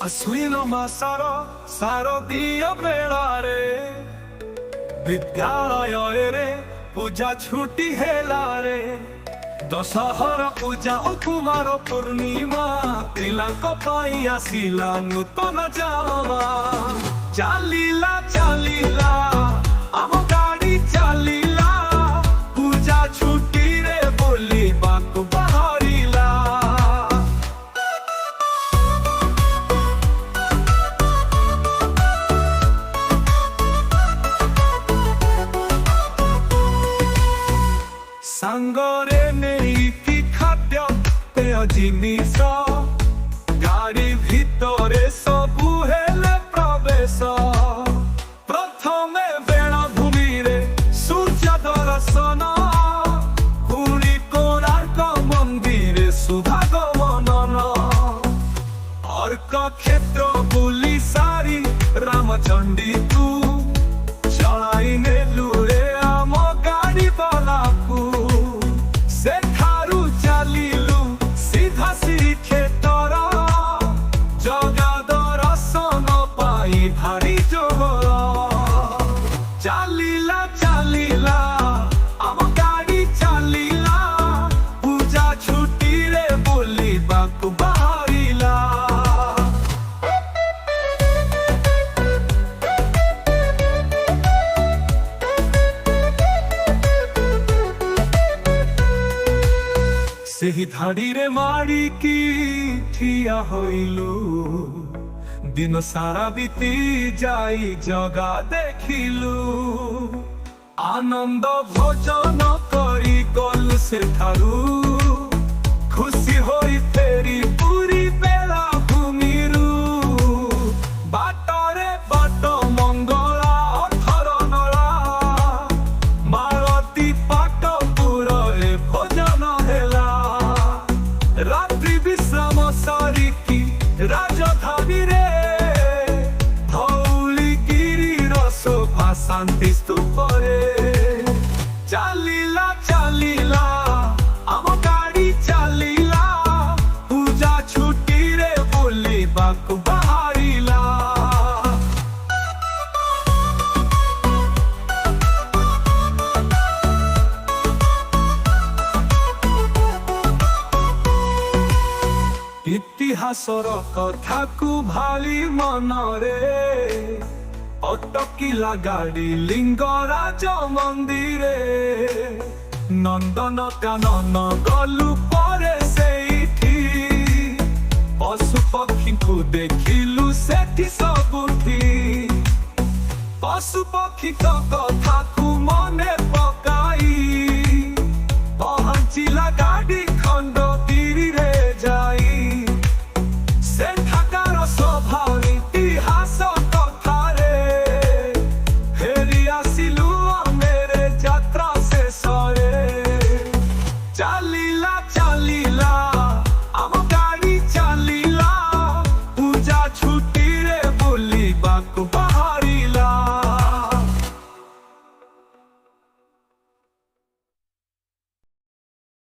ଆଶ୍ୱିନ ମାସର ଶାରଦୀୟ ବେଳାରେ ବିଦ୍ୟାଳୟରେ ପୂଜା ଛୁଟି ହେଲାରେ ଦଶହରା ପୂଜା ଓ କୁମାର ପୂର୍ଣ୍ଣିମା ପିଲାଙ୍କ ପାଇଁ ଆସିଲା ନୂତନ ଜାମା। ଚାଲିଲା ଚାଲିଲା ଆମ ଗାଡ଼ି ଚାଲିଲା ପୂଜା ଛୁଟିରେ ବୁଲିବାକୁ ବାହାରିଲା। ସାଙ୍ଗରେ ନେଇକି ଖାଦ୍ୟ ପେୟ ଜିନିଷ ଗାଡ଼ି ଭିତରେ ସବୁ ହେଲେ ପ୍ରବେଶ। ପ୍ରଥମେ ବେଳାଭୂମିରେ ସୂର୍ଯ୍ୟ ଦର୍ଶନ ପୁଣି କୋଣାର୍କ ମନ୍ଦିରେ ଶୁଭାଗମନ। ଅର୍କ କ୍ଷେତ୍ର ବୁଲି ସାରି ରାମଚଣ୍ଡୀକୁ ଚଳାଇ ନେଲୁ ରେ ଆମ ଗାଡ଼ି ବାଲାକୁ। ସେଠାରୁ ଚାଲିଲୁ ସିଧା ଶ୍ରୀକ୍ଷେତ୍ର ଜଗା ଦର୍ଶନ ପାଇଁ ଭାରି ଜୋର। ଚାଲିଲା ଚାଲିଲା ଆମ ଗାଡ଼ି ଚାଲିଲା ପୂଜା ଛୁଟିରେ ବୁଲିବାକୁ ବାହାରିଲା। ସେହି ଧାଡ଼ିରେ ମାଡ଼ିକି ଠିଆ ହୋଇଲୁ ଦିନ ସାରା ବିତି ଯାଇ ଜଗା ଦେଖିଲୁ। ଆନନ୍ଦ ଭୋଜନ କରି ଗଲୁ ସେଠାରୁ ଖୁସି ହୋଇ ଫେରି ପୁରୀ ବେଳାଭୂମିରୁ। ବାଟରେ ବାଟ ମଙ୍ଗଳା ଅଠରନଳା ମାଳତୀ ପାଟପୁରରେ ଭୋଜନ ହେଲା। ରାତ୍ରି ବିଶ୍ରାମ ସାରିକି ରାଜଧାନୀରେ ଧଉଳିଗିରିର ଶୋଭା ଶାନ୍ତି ସ୍ତୂପରେ। ଚାଲିଲା ଚାଲିଲା ଆମ ଗାଡ଼ି ଚାଲିଲା ପୂଜା ଛୁଟିରେ ବୁଲିବାକୁ ବାହାରିଲା। ଇତିହାସର କଥାକୁ ଭାଳି ମନରେ ଅଟକିଲା ଗାଡ଼ି ଲିଙ୍ଗରାଜ ମନ୍ଦିରେ। ନନ୍ଦନକାନନ ଗଲୁ ପରେ ସେଇଠି ପଶୁ ପକ୍ଷୀଙ୍କୁ ଦେଖିଲୁ ସେଠି ସବୁଠି। ପଶୁ ପକ୍ଷୀଙ୍କ କଥାକୁ ମନେ